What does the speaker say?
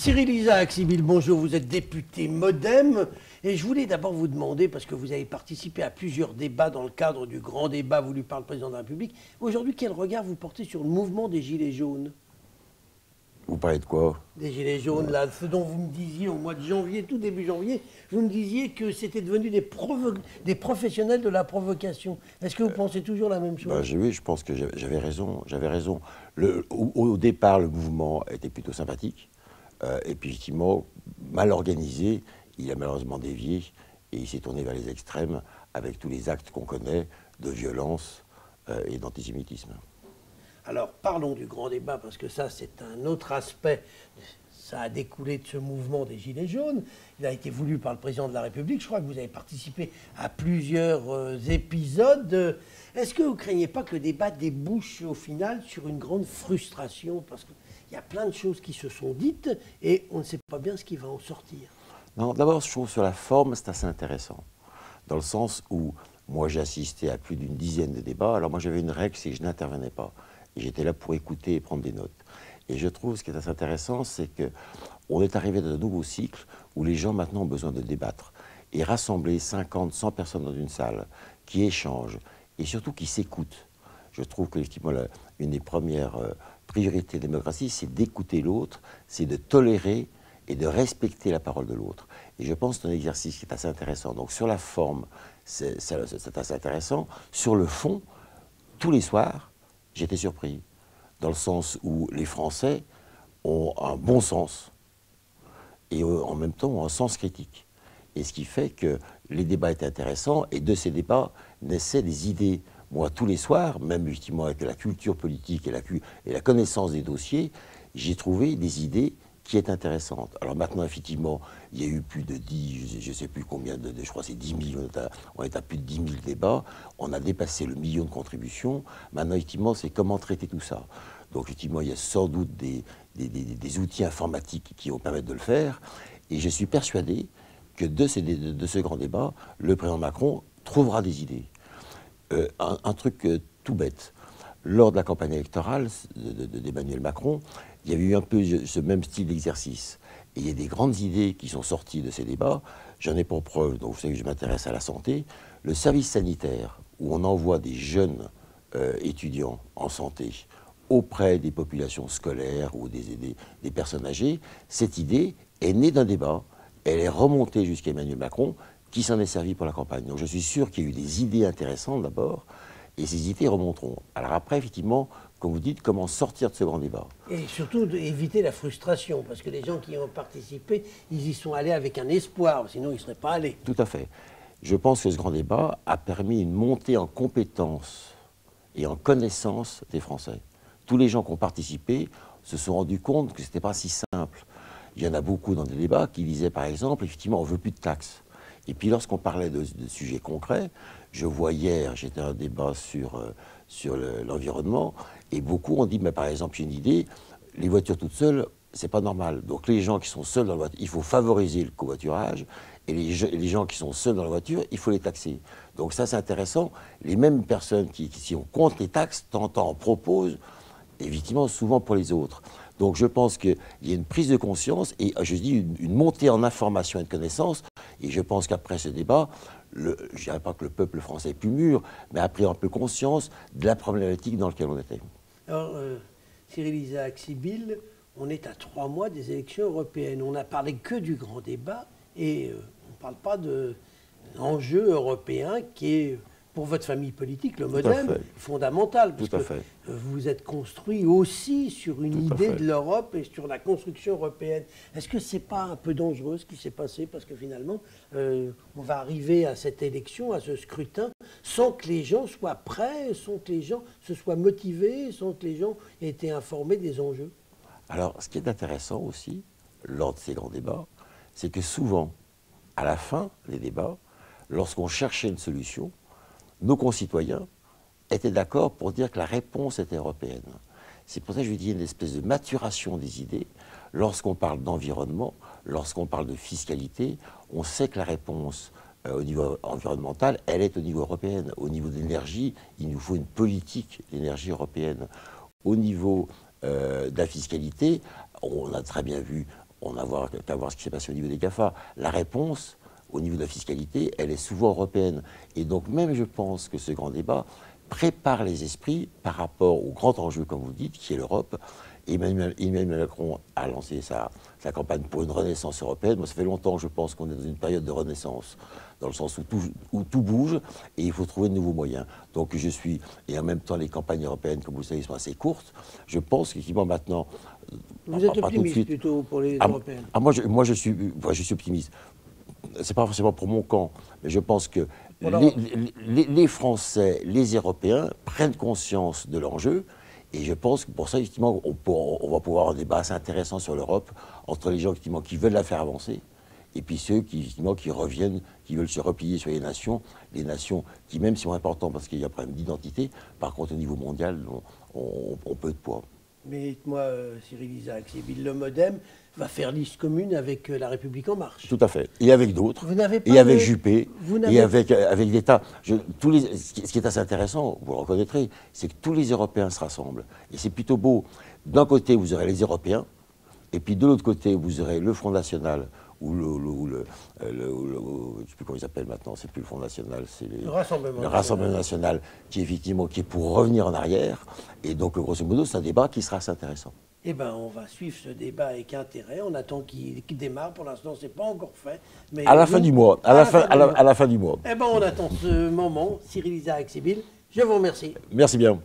Cyril Isaac, Sybille, bonjour, vous êtes député MoDem. Et je voulais d'abord vous demander, parce que vous avez participé à plusieurs débats dans le cadre du grand débat voulu par le président de la République, aujourd'hui, quel regard vous portez sur le mouvement des Gilets jaunes? Vous parlez de quoi? Des Gilets jaunes, là, ce dont vous me disiez au mois de janvier, tout début janvier, vous me disiez que c'était devenu des professionnels de la provocation. Est-ce que vous pensez toujours la même chose? Oui, je pense que j'avais raison. Au départ, le mouvement était plutôt sympathique. Et puis, effectivement, mal organisé, il a malheureusement dévié et il s'est tourné vers les extrêmes avec tous les actes qu'on connaît de violence et d'antisémitisme. Alors, parlons du grand débat, parce que ça, c'est un autre aspect. Ça a découlé de ce mouvement des Gilets jaunes. Il a été voulu par le président de la République. Je crois que vous avez participé à plusieurs épisodes. Est-ce que vous ne craignez pas que le débat débouche au final sur une grande frustration? Parce qu'il y a plein de choses qui se sont dites et on ne sait pas bien ce qui va en sortir. Non, d'abord, je trouve sur la forme, c'est assez intéressant. Dans le sens où moi, j'ai assisté à plus d'une dizaine de débats. Alors moi, j'avais une règle, c'est que je n'intervenais pas. J'étais là pour écouter et prendre des notes. Et je trouve ce qui est assez intéressant, c'est qu'on est arrivé dans un nouveau cycle où les gens maintenant ont besoin de débattre. Et rassembler 50, 100 personnes dans une salle qui échangent et surtout qui s'écoutent. Je trouve qu'effectivement, une des premières priorités de la démocratie, c'est d'écouter l'autre, c'est de tolérer et de respecter la parole de l'autre. Et je pense que c'est un exercice qui est assez intéressant. Donc sur la forme, c'est assez intéressant. Sur le fond, tous les soirs, j'étais surpris, dans le sens où les Français ont un bon sens et en même temps ont un sens critique. Et ce qui fait que les débats étaient intéressants et de ces débats naissaient des idées. Moi, tous les soirs, même justement avec la culture politique et la connaissance des dossiers, j'ai trouvé des idées qui est intéressante. Alors maintenant, effectivement, il y a eu plus de 10, je ne sais plus combien, je crois que c'est 10 000, on est à plus de 10 000 débats, on a dépassé le million de contributions. Maintenant, effectivement, c'est comment traiter tout ça. Donc, effectivement, il y a sans doute des outils informatiques qui vont permettre de le faire. Et je suis persuadé que de ce grand débat, le président Macron trouvera des idées. Un truc tout bête. Lors de la campagne électorale d'Emmanuel Macron, il y avait eu un peu ce même style d'exercice. Et il y a des grandes idées qui sont sorties de ces débats. J'en ai pour preuve, donc vous savez que je m'intéresse à la santé. Le service sanitaire, où on envoie des jeunes étudiants en santé auprès des populations scolaires ou des personnes âgées, cette idée est née d'un débat. Elle est remontée jusqu'à Emmanuel Macron, qui s'en est servi pour la campagne. Donc je suis sûr qu'il y a eu des idées intéressantes d'abord, et ces idées remonteront. Alors après, effectivement, comme vous dites, comment sortir de ce grand débat? Et surtout éviter la frustration, parce que les gens qui y ont participé, ils y sont allés avec un espoir, sinon ils ne seraient pas allés. Tout à fait. Je pense que ce grand débat a permis une montée en compétences et en connaissances des Français. Tous les gens qui ont participé se sont rendus compte que ce n'était pas si simple. Il y en a beaucoup dans des débats qui disaient, par exemple, effectivement, on ne veut plus de taxes. Et puis lorsqu'on parlait de sujets concrets, je vois hier, j'étais à un débat sur l'environnement, et beaucoup ont dit, mais par exemple, j'ai une idée, les voitures toutes seules, c'est pas normal. Donc les gens qui sont seuls dans la voiture, il faut favoriser le covoiturage, et les gens qui sont seuls dans la voiture, il faut les taxer. Donc ça, c'est intéressant. Les mêmes personnes qui sont contre les taxes, en proposent, effectivement, souvent pour les autres. Donc je pense qu'il y a une prise de conscience et je dis une montée en information et de connaissances. Et je pense qu'après ce débat, je ne dirais pas que le peuple français est plus mûr, mais a pris un peu conscience de la problématique dans laquelle on était. Alors, Cyril Isaac, Sybille, on est à 3 mois des élections européennes. On n'a parlé que du grand débat et on ne parle pas de l'enjeu européen qui est, pour votre famille politique, le MoDem, fondamental. Parce que vous êtes construit aussi sur une idée de l'Europe et sur la construction européenne. Est-ce que ce n'est pas un peu dangereux ce qui s'est passé? Parce que finalement, on va arriver à cette élection, à ce scrutin, sans que les gens soient prêts, sans que les gens se soient motivés, sans que les gens aient été informés des enjeux. Alors, ce qui est intéressant aussi, lors de ces grands débats, c'est que souvent, à la fin des débats, lorsqu'on cherchait une solution, nos concitoyens étaient d'accord pour dire que la réponse était européenne. C'est pour ça que je dis une espèce de maturation des idées. Lorsqu'on parle d'environnement, lorsqu'on parle de fiscalité, on sait que la réponse au niveau environnemental, elle est au niveau européen. Au niveau de l'énergie, il nous faut une politique d'énergie européenne. Au niveau de la fiscalité, on a très bien vu, on n'a qu'à voir ce qui s'est passé au niveau des GAFA. La réponse, au niveau de la fiscalité, elle est souvent européenne. Et donc même, je pense que ce grand débat prépare les esprits par rapport au grand enjeu, comme vous dites, qui est l'Europe. Emmanuel Macron a lancé sa campagne pour une renaissance européenne. Moi, ça fait longtemps, je pense, qu'on est dans une période de renaissance, dans le sens où tout bouge, et il faut trouver de nouveaux moyens. Donc et en même temps, les campagnes européennes, comme vous le savez, sont assez courtes. Je pense qu'effectivement, maintenant... Vous êtes optimiste plutôt pour les européennes? Moi, je suis optimiste. C'est pas forcément pour mon camp, mais je pense que les Français, les Européens prennent conscience de l'enjeu. Et je pense que pour ça, effectivement, on va pouvoir avoir un débat assez intéressant sur l'Europe entre les gens effectivement, qui veulent la faire avancer et puis ceux qui reviennent, qui veulent se replier sur les nations qui, même si sont importants parce qu'il y a un problème d'identité, par contre, au niveau mondial, on peut de poids. Mais dites-moi, Cyril Isaac, le MoDem va faire liste commune avec La République En Marche. Tout à fait. Et avec d'autres. Et avec Juppé. Et avec l'État. Ce qui est assez intéressant, vous le reconnaîtrez, c'est que tous les Européens se rassemblent. Et c'est plutôt beau. D'un côté, vous aurez les Européens. Et puis de l'autre côté, vous aurez le Front National, ou je ne sais plus comment il s'appelle maintenant, c'est plus le Front National, c'est le Rassemblement National, qui est pour revenir en arrière. Et donc, grosso modo, c'est un débat qui sera assez intéressant. Eh bien, on va suivre ce débat avec intérêt. On attend qu'il démarre. Pour l'instant, ce n'est pas encore fait. Mais à la fin du mois. À la fin du mois. Eh bien, on attend ce moment. Cyril Isaac Sibylle, je vous remercie. Merci bien.